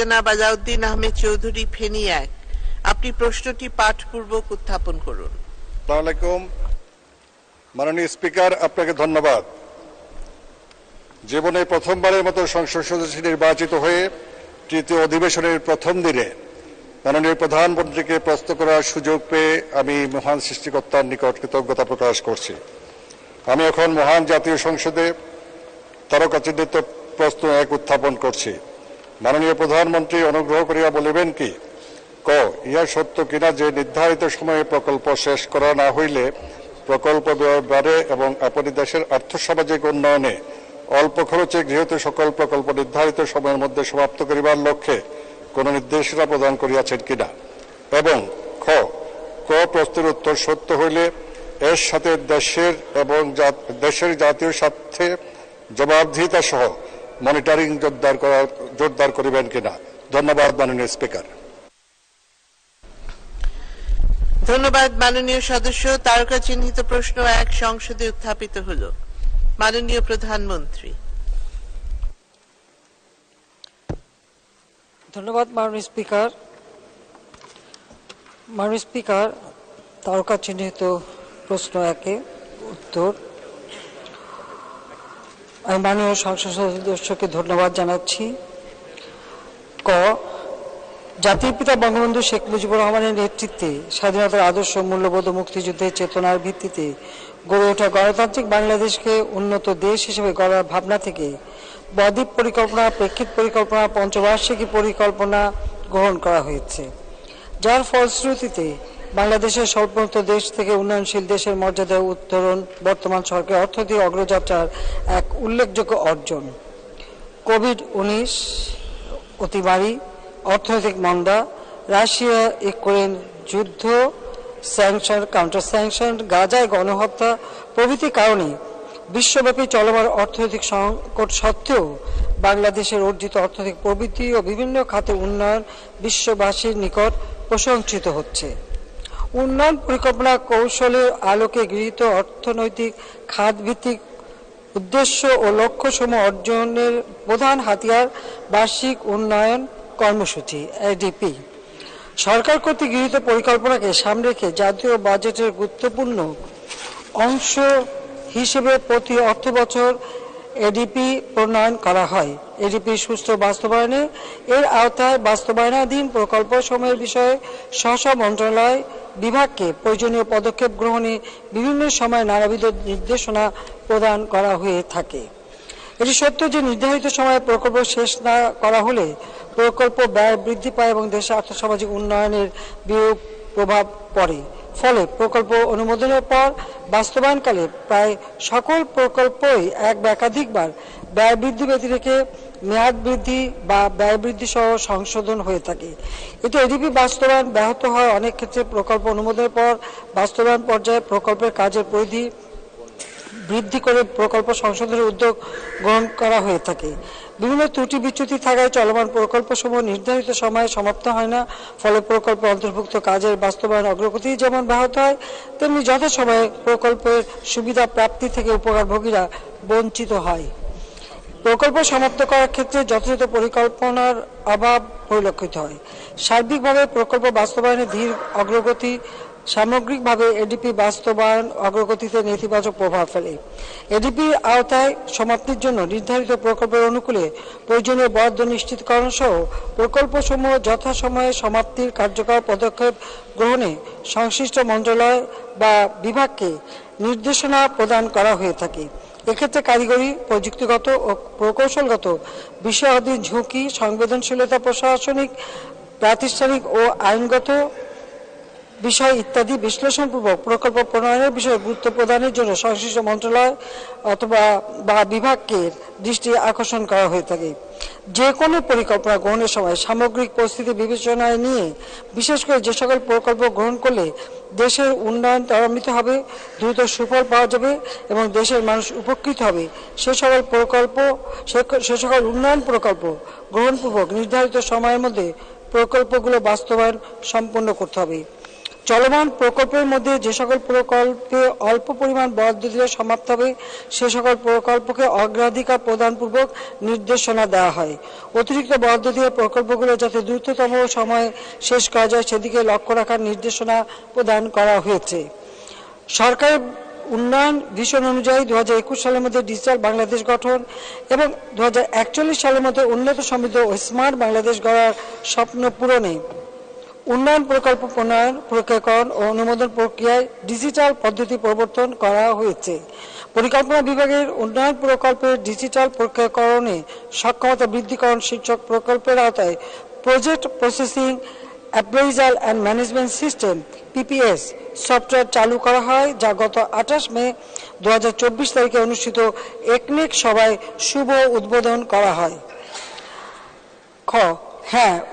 জনাব আলাউদ্দিন আহমেদ চৌধুরী, ফেনী 1। আপনি প্রশ্নটি পাঠপূর্বক উত্থাপন করুন। আসসালামু আলাইকুম। মাননীয় স্পিকার, আপনাকে ধন্যবাদ। জীবনে প্রথমবারের মতো সংসদ সদস্য নির্বাচিত হয়ে তৃতীয় অধিবেশনের প্রথম দিনে মাননীয় প্রধানমন্ত্রীকে প্রশ্ন করার সুযোগ পেয়ে আমি মহান সৃষ্টিকর্তার নিকট কৃতজ্ঞতা প্রকাশ করছি। আমি এখন মহান জাতীয় সংসদে তারকাচিহ্নিত প্রশ্ন 1 উত্থাপন করছি। মাননীয় প্রধানমন্ত্রী অনুগ্রহ করিয়া বলিবেন কি, ক ইহা সত্য কিনা যে নির্ধারিত সময়ে প্রকল্প শেষ করা না হইলে প্রকল্প ব্যয় বাড়ে এবং আপনি দেশের আর্থসামাজিক উন্নয়নে অল্প খরচে গৃহীত সকল প্রকল্প নির্ধারিত সময়ের মধ্যে সমাপ্ত করিবার লক্ষ্যে কোন নির্দেশনা প্রদান করিয়াছেন কিনা, এবং খ ক প্রশ্নের উত্তর সত্য হইলে এর সাথে দেশের জাতীয় স্বার্থে জবাবদিহিতা সহ মনিটরিং জোরদার করিবেন কিনা। ধন্যবাদ মাননীয় স্পিকার। ধন্যবাদ মাননীয় সদস্য। তারকা চিহ্নিত প্রশ্ন 1 সংসদে উত্থাপিত হলো। মাননীয় প্রধানমন্ত্রী। ধন্যবাদ মাননীয় স্পিকার। মাননীয় স্পিকার, তারকা চিহ্নিত প্রশ্ন 1 উত্তর। আমি মাননীয় সংসদ সদস্যকে ধন্যবাদ জানাচ্ছি। ক জাতির পিতা বঙ্গবন্ধু শেখ মুজিবুর রহমানের নেতৃত্বে স্বাধীনতার আদর্শ, মূল্যবোধ ও মুক্তিযুদ্ধের চেতনার ভিত্তিতে গড়ে ওঠা গণতান্ত্রিক বাংলাদেশকে উন্নত দেশ হিসেবে গড়ার ভাবনা থেকে বদ্বীপ পরিকল্পনা, প্রেক্ষিত পরিকল্পনা, পঞ্চবার্ষিকী পরিকল্পনা গ্রহণ করা হয়েছে, যার ফলশ্রুতিতে বাংলাদেশের স্বল্পোন্নত দেশ থেকে উন্নয়নশীল দেশের মর্যাদা উত্তরণ বর্তমান সরকারের অর্থনৈতিক অগ্রযাত্রার এক উল্লেখযোগ্য অর্জন। কোভিড-19 অতিমারী, অর্থনৈতিক মন্দা, রাশিয়া ইউক্রেন যুদ্ধ, স্যাংশন, কাউন্টার স্যাংশন, গাজায় গণহত্যা প্রভৃতি কারণে বিশ্বব্যাপী চলমান অর্থনৈতিক সংকট সত্ত্বেও বাংলাদেশের অর্জিত অর্থনৈতিক প্রবৃদ্ধি ও বিভিন্ন খাতে উন্নয়ন বিশ্ববাসীর নিকট প্রশংসিত হচ্ছে। উন্নয়ন পরিকল্পনা কৌশলের আলোকে গৃহীত অর্থনৈতিক খাতভিত্তিক উদ্দেশ্য ও লক্ষ্যসমূহ অর্জনের প্রধান হাতিয়ার বার্ষিক উন্নয়ন কর্মসূচি এডিপি। সরকার কর্তৃক গৃহীত পরিকল্পনাকে সামনে রেখে জাতীয় বাজেটের গুরুত্বপূর্ণ অংশ হিসেবে প্রতি অর্থবছর এডিপি প্রণয়ন করা হয়। এডিপি সুষ্ঠু বাস্তবায়নে এর আওতায় বাস্তবায়নাধীন প্রকল্প সমূহের বিষয়ে স্ব মন্ত্রণালয় বিভাগকে প্রয়োজনীয় পদক্ষেপ গ্রহণে বিভিন্ন সময় নানাবিধ নির্দেশনা প্রদান করা হয়ে থাকে। এটি সত্য যে নির্ধারিত সময়ে প্রকল্প শেষ না করা হলে প্রকল্প ব্যয় বৃদ্ধি পায় এবং দেশের আর্থসামাজিক উন্নয়নের বিরূপ প্রভাব পড়ে। ফলে প্রকল্প অনুমোদনের পর বাস্তবায়নকালে প্রায় সকল প্রকল্পই এক বা একাধিকবার ব্যয় বৃদ্ধি ব্যতিরেকে মেয়াদ বৃদ্ধি বা ব্যয় বৃদ্ধি সহ সংশোধন হয়ে থাকে। এতে এডিপি বাস্তবায়ন ব্যাহত হয়। অনেক ক্ষেত্রে প্রকল্প অনুমোদনের পর বাস্তবায়ন পর্যায়ে প্রকল্পের কাজের পরিধি বৃদ্ধি করে প্রকল্প সংশোধনের উদ্যোগ গ্রহণ করা হয়ে থাকে। বিভিন্ন ত্রুটি বিচ্যুতি থাকায় চলমান প্রকল্পসমূহ নির্ধারিত সময়ে সমাপ্ত হয় না। ফলে প্রকল্প অন্তর্ভুক্ত কাজের বাস্তবায়ন অগ্রগতি যেমন ব্যাহত হয়, তেমনি যথাসময়ে প্রকল্পের সুবিধা প্রাপ্তি থেকে উপকারভোগীরা বঞ্চিত হয়। প্রকল্প সমাপ্ত করার ক্ষেত্রে যথাযথ পরিকল্পনার অভাব পরিলক্ষিত হয়। সার্বিকভাবে প্রকল্প বাস্তবায়নে ধীর অগ্রগতি সামগ্রিকভাবে এডিপি বাস্তবায়ন অগ্রগতিতে নেতিবাচক প্রভাব ফেলে। এডিপির আওতায় সমাপ্তির জন্য নির্ধারিত প্রকল্পের অনুকূলে প্রয়োজনীয় বরাদ্দ নিশ্চিতকরণ সহ প্রকল্পসমূহ যথাসময়ে সমাপ্তির কার্যকর পদক্ষেপ গ্রহণে সংশ্লিষ্ট মন্ত্রণালয় বা বিভাগকে নির্দেশনা প্রদান করা হয়ে থাকে। এক্ষেত্রে কারিগরি, প্রযুক্তিগত ও প্রকৌশলগত বিষয়াধীন ঝুঁকি, সংবেদনশীলতা, প্রশাসনিক, প্রাতিষ্ঠানিক ও আইনগত বিষয় ইত্যাদি বিশ্লেষণপূর্বক প্রকল্প প্রণয়নের বিষয়ে গুরুত্ব প্রদানের জন্য সংশ্লিষ্ট মন্ত্রণালয় অথবা বিভাগকে দৃষ্টি আকর্ষণ করা হয়ে থাকে। যে কোনো পরিকল্পনা গ্রহণের সময় সামগ্রিক পরিস্থিতি বিবেচনায় নিয়ে বিশেষ করে যে সকল প্রকল্প গ্রহণ করলে দেশের উন্নয়ন ত্বরান্বিত হবে, দ্রুত সুফল পাওয়া যাবে এবং দেশের মানুষ উপকৃত হবে, সে সকল উন্নয়ন প্রকল্প গ্রহণপূর্বক নির্ধারিত সময়ের মধ্যে প্রকল্পগুলো বাস্তবায়ন সম্পন্ন করতে হবে। চলমান প্রকল্পের মধ্যে যে সকল প্রকল্পে অল্প পরিমাণ বরাদ্দ দিলে সমাপ্ত হবে সে সকল প্রকল্পকে অগ্রাধিকার প্রদানপূর্বক নির্দেশনা দেওয়া হয়। অতিরিক্ত বরাদ্দ দিয়ে প্রকল্পগুলো যাতে দ্রুততম সময়ে শেষ করা যায় সেদিকে লক্ষ্য রাখার নির্দেশনা প্রদান করা হয়েছে। সরকারের উন্নয়ন ভিশন অনুযায়ী 2021 সালের মধ্যে ডিজিটাল বাংলাদেশ গঠন এবং 2041 সালের মধ্যে উন্নত সমৃদ্ধ ও স্মার্ট বাংলাদেশ গড়ার স্বপ্ন পূরণে উন্নয়ন প্রকল্প প্রণয়ন, প্রক্রিয়াকরণ ও অনুমোদন প্রক্রিয়ায় ডিজিটাল পদ্ধতি প্রবর্তন করা হয়েছে। পরিকল্পনা বিভাগের উন্নয়ন প্রকল্পের ডিজিটাল প্রক্রিয়াকরণে সক্ষমতা বৃদ্ধিকরণ শীর্ষক প্রকল্পের আওতায় project processing appraisal and management system PPS software চালু করা হয়, যা গত 28 মে 2024 তারিখে অনুষ্ঠিত একনেক সভায় শুভ উদ্বোধন করা হয়।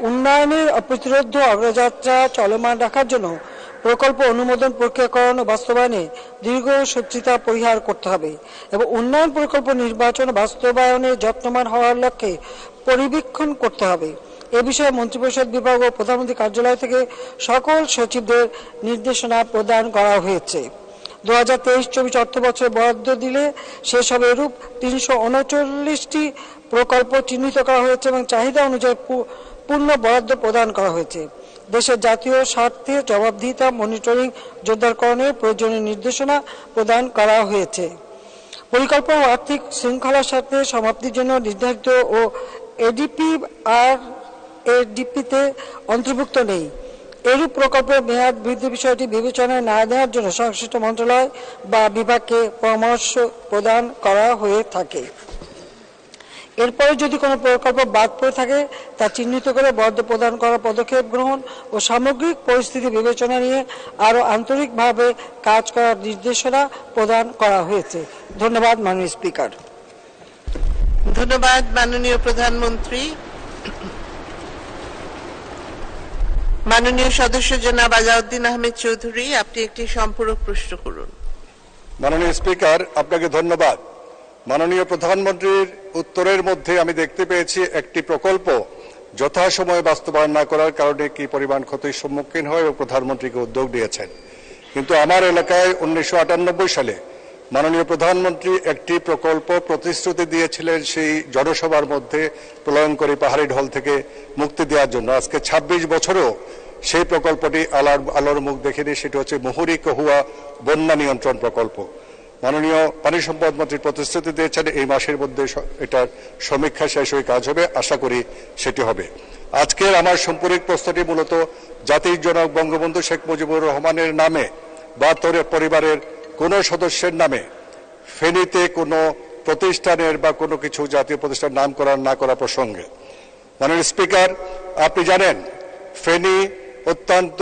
উন্নয়নের অপ্রতিরোধ্য অগ্রযাত্রা চলমান রাখার জন্য প্রকল্প অনুমোদন প্রক্রিয়াকরণ ও বাস্তবায়নে দীর্ঘসূত্রিতা পরিহার করতে হবে এবং উন্নয়ন প্রকল্প নির্বাচন ও বাস্তবায়নে যত্নবান হওয়ার লক্ষ্যে পরিবীক্ষণ করতে হবে। এ বিষয়ে মন্ত্রিপরিষদ বিভাগ ও প্রধানমন্ত্রী কার্যালয় থেকে সকল সচিবদের নির্দেশনা প্রদান করা হয়েছে। 2023-24 অর্থ বছরে বরাদ্দ দিলে শেষ হবে এরূপ 339টি প্রকল্প চিহ্নিত করা হয়েছে এবং চাহিদা অনুযায়ী পূর্ণ বরাদ্দ প্রদান করা হয়েছে। দেশের জাতীয় স্বার্থে জবাবদিহিতা মনিটরিং জোরদারকরণের প্রয়োজনীয় নির্দেশনা প্রদান করা হয়েছে। পরিকল্পনা ও আর্থিক শৃঙ্খলার সাথে সমাপ্তির জন্য নির্ধারিত ও ADP-তে অন্তর্ভুক্ত নেই। এরূপ প্রকল্পের মেয়াদ বৃদ্ধি বিষয়টি বিবেচনায় না নেওয়ার জন্য সংশ্লিষ্ট মন্ত্রণালয় বা বিভাগকে পরামর্শ প্রদান করা হয়ে থাকে। এরপরে যদি কোনো প্রকল্প বাদ পড়ে থাকে তা চিহ্নিত করে বরাদ্দ প্রদান করার পদক্ষেপ গ্রহণ ও সামগ্রিক পরিস্থিতি বিবেচনা নিয়ে আরও আন্তরিকভাবে কাজ করার নির্দেশনা প্রদান করা হয়েছে। ধন্যবাদ মাননীয় স্পিকার। ধন্যবাদ মাননীয় প্রধানমন্ত্রী। মাননীয় সদস্য জনাব আলাউদ্দিন আহমেদ চৌধুরী, আপনি একটি সম্পূরক প্রশ্ন করুন। মাননীয় স্পিকার, আপনাকে ধন্যবাদ। মাননীয় প্রধানমন্ত্রীর উত্তরের মধ্যে আমি দেখতে পেয়েছি একটি প্রকল্প যথাসময়ে বাস্তবায়ন না করার কারণে কি পরিমাণ ক্ষতির সম্মুখীন হয় ও প্রধানমন্ত্রীকে উদ্যোগ নিয়েছেন। কিন্তু আমার এলাকায় 1998 সালে মাননীয় প্রধানমন্ত্রী একটি প্রকল্প প্রতিশ্রুতি দিয়েছিলেন সেই জনসভার মধ্যে প্রলয়ঙ্করী পাহাড়ি ঢল থেকে মুক্তি দেওয়ার জন্য। আজকে 26 বছরও সেই প্রকল্পটি আলোর মুখ দেখেনি। সেটি হচ্ছে মুহুরী কহুয়া বন্যা নিয়ন্ত্রণ প্রকল্প। মাননীয় পানি সম্পদ মন্ত্রী প্রতিশ্রুতি দিয়েছেন এই মাসের মধ্যে এটার সমীক্ষা শেষ হয়ে কাজ হবে, আশা করি সেটি হবে। আজকের আমার সম্পূরক প্রশ্নটি মূলত জাতির জনক বঙ্গবন্ধু শেখ মুজিবুর রহমানের নামে বা তার পরিবারের কোন সদস্যের নামে ফেনীতে কোনো প্রতিষ্ঠানের বা কোনো কিছু জাতীয় প্রতিষ্ঠান নাম করার না করা প্রসঙ্গে। মাননীয় স্পিকার, আপনি জানেন ফেনী অত্যন্ত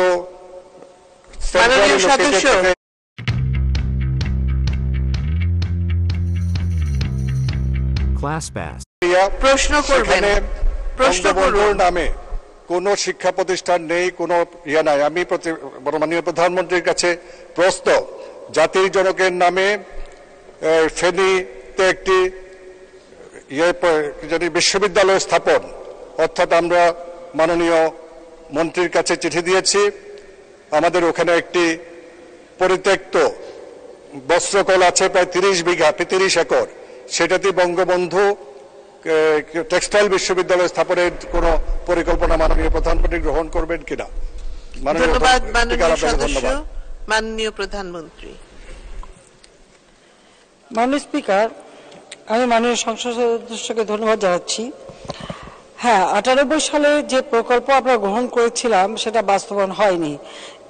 বঙ্গবন্ধুর নামে কোনো শিক্ষা প্রতিষ্ঠান নেই, কোনো নাই। আমি মাননীয় প্রধানমন্ত্রীর কাছে প্রশ্ন, জাতির জনকের নামে ফেনীতে একটি বিশ্ববিদ্যালয় স্থাপন, অর্থাৎ আমরা মাননীয় মন্ত্রীর কাছে চিঠি দিয়েছি। আমাদের ওখানে একটি পরিত্যক্ত বস্ত্রকল আছে প্রায় 30 বিঘা, 30 একর, সেটাতে বঙ্গবন্ধু টেক্সটাইল বিশ্ববিদ্যালয় স্থাপনের কোন পরিকল্পনা মাননীয় প্রধানমন্ত্রী গ্রহণ করবেন কিনা। ধন্যবাদ মাননীয় সদস্য। মাননীয় প্রধানমন্ত্রী। মাননীয় স্পিকার, আমি মাননীয় সংসদ সদস্যকে ধন্যবাদ জানাচ্ছি। 98 সালে যে প্রকল্প আমরা গ্রহণ করেছিলাম সেটা বাস্তবায়ন হয়নি।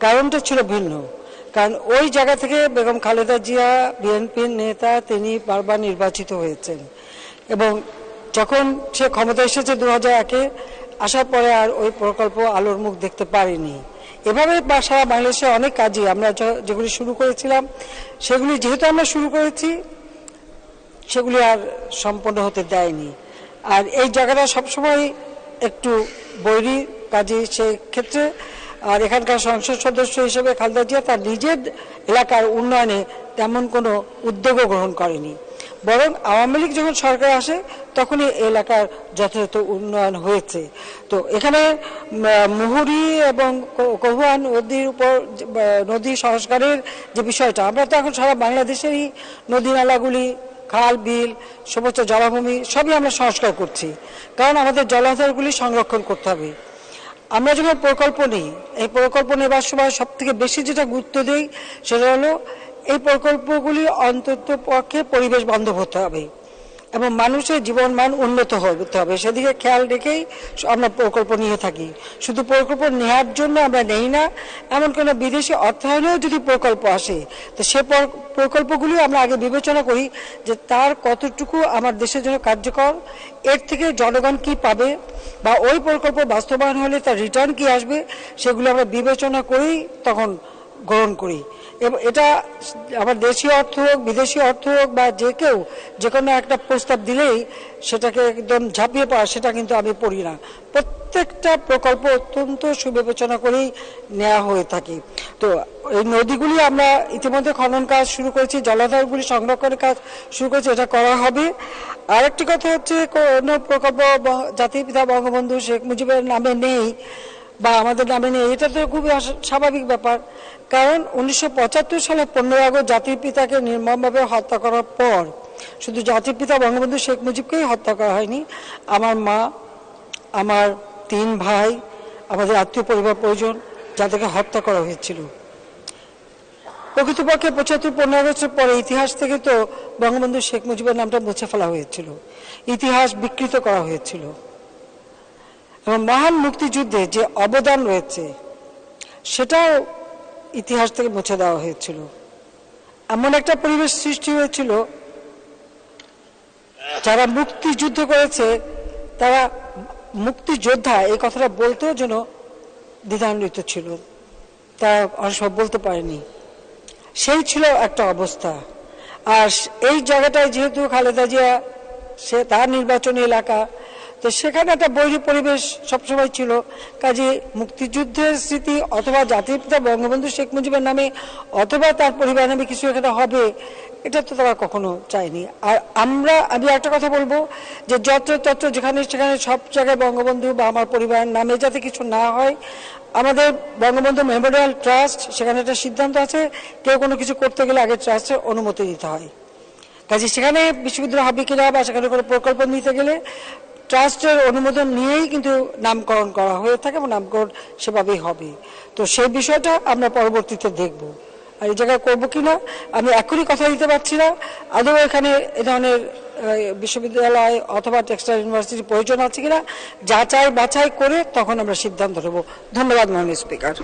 কারণটা ছিল ভিন্ন। কারণ ওই জায়গা থেকে বেগম খালেদা জিয়া বিএনপির নেতা, তিনি বারবার নির্বাচিত হয়েছেন এবং যখন সে ক্ষমতা এসেছে 2001-এ, আসার পরে আর ওই প্রকল্প আলোর মুখ দেখতে পারেনি। এভাবে সারা বাংলাদেশে অনেক কাজই আমরা যেগুলি শুরু করেছিলাম সেগুলি যেহেতু আমরা শুরু করেছি সেগুলি আর সম্পন্ন হতে দেয়নি। আর এই জায়গাটা সবসময় একটু বৈরী কাজে সেক্ষেত্রে। আর এখানকার সংসদ সদস্য হিসেবে খালেদা জিয়া তার নিজের এলাকার উন্নয়নে তেমন কোনো উদ্যোগও গ্রহণ করেনি। বরং আওয়ামী লীগ যখন সরকার আসে তখনই এলাকার যথাযথ উন্নয়ন হয়েছে। তো এখানে মুহুরী এবং কহুয়া নদীর উপর নদী সংস্কারের যে বিষয়টা, আমরা তো এখন সারা বাংলাদেশেরই নদী নালাগুলি, খাল বিল, সমস্ত জলাভূমি সবই আমরা সংস্কার করছি, কারণ আমাদের জলাধারগুলি সংরক্ষণ করতে হবে। আমরা যখন প্রকল্প নিই, এই প্রকল্প নেবার সময় সব থেকে বেশি যেটা গুরুত্ব দিই সেটা হলো এই প্রকল্পগুলি অন্তত পক্ষে পরিবেশ বান্ধব হতে হবে এবং মানুষের জীবন মান উন্নত হতে হবে, সেদিকে খেয়াল রেখেই আমরা প্রকল্প নিয়ে থাকি। শুধু প্রকল্প নেওয়ার জন্য আমরা নেই না, এমন কোনো বিদেশি অর্থায়নেও যদি প্রকল্প আসে তো সে প্রকল্পগুলি আমরা আগে বিবেচনা করি যে তার কতটুকু আমার দেশের জন্য কার্যকর, এর থেকে জনগণ কি পাবে, বা ওই প্রকল্প বাস্তবায়ন হলে তার রিটার্ন কি আসবে, সেগুলো আমরা বিবেচনা করেই তখন গ্রহণ করি। এবং এটা আমার দেশীয় অর্থ হোক, বিদেশি অর্থ হোক, বা যে কেউ যে কোনো একটা প্রস্তাব দিলেই সেটাকে একদম ঝাঁপিয়ে পড়া, সেটা কিন্তু আমি পড়ি না। প্রত্যেকটা প্রকল্প অত্যন্ত সুবিবেচনা করেই নেওয়া হয়ে থাকে। তো এই নদীগুলি আমরা ইতিমধ্যে খনন কাজ শুরু করেছি, জলাধারগুলি সংরক্ষণের কাজ শুরু করেছি, এটা করা হবে। আরেকটি কথা হচ্ছে, কোনো প্রকল্প জাতির পিতা বঙ্গবন্ধু শেখ মুজিবের নামে নেই বা আমাদের নামে নেই, এটা তো খুবই স্বাভাবিক ব্যাপার। কারণ 1975 সালে 15 আগস্ট জাতির পিতাকে নির্মমভাবে হত্যা করার পর শুধু জাতির পিতা বঙ্গবন্ধু শেখ মুজিবকেই হত্যা করা হয়নি, আমার মা, আমার 3 ভাই, আমাদের আত্মীয় পরিবার পরিজন, যাদেরকে হত্যা করা হয়েছিল। প্রকৃতপক্ষে 75-15 বছর পরে ইতিহাস থেকে তো বঙ্গবন্ধু শেখ মুজিবের নামটা মুছে ফেলা হয়েছিল, ইতিহাস বিকৃত করা হয়েছিল। এবং মহান মুক্তিযুদ্ধে যে অবদান রয়েছে সেটাও ইতিহাস থেকে মুছে দেওয়া হয়েছিল। এমন একটা পরিবেশ সৃষ্টি হয়েছিল, যারা মুক্তিযুদ্ধ করেছে তারা মুক্তিযোদ্ধা এই কথাটা বলতেও যেন দ্বিধান্বিত ছিল, তারা অনেক সময় বলতে পারেনি। সেই ছিল একটা অবস্থা। আর এই জায়গাটায় যেহেতু খালেদা জিয়া, সে তার নির্বাচনী এলাকা, তো সেখানে একটা বৈরী পরিবেশ সবসময় ছিল। কাজে মুক্তিযুদ্ধের স্মৃতি অথবা জাতির পিতা বঙ্গবন্ধু শেখ মুজিবের নামে অথবা তার পরিবার নামে কিছু এখানে হবে, এটা তো তারা কখনো চায়নি। আর আমি একটা কথা বলবো যে যত্র যেখানে সেখানে সব জায়গায় বঙ্গবন্ধু বা আমার পরিবারের নামে যাতে কিছু না হয়, আমাদের বঙ্গবন্ধু মেমোরিয়াল ট্রাস্ট, সেখানে একটা সিদ্ধান্ত আছে, কেউ কোনো কিছু করতে গেলে আগে ট্রাস্টের অনুমতি দিতে হয়। কাজে সেখানে বিশ্ববিদ্যালয় হবে কিনা বা সেখানে কোনো প্রকল্প নিতে গেলে ট্রাস্টের অনুমোদন নিয়েই কিন্তু নামকরণ করা হয়ে থাকে এবং নামকরণ সেভাবেই হবে। তো সেই বিষয়টা আমরা পরবর্তীতে দেখব। আর এই জায়গায় করবো কিনা আমি এখনই কথা দিতে পারছি না। আদৌ এখানে এ ধরনের বিশ্ববিদ্যালয় অথবা টেক্সটাইল ইউনিভার্সিটির প্রয়োজন আছে কিনা যাচাই বাছাই করে তখন আমরা সিদ্ধান্ত নেব। ধন্যবাদ মাননীয় স্পিকার।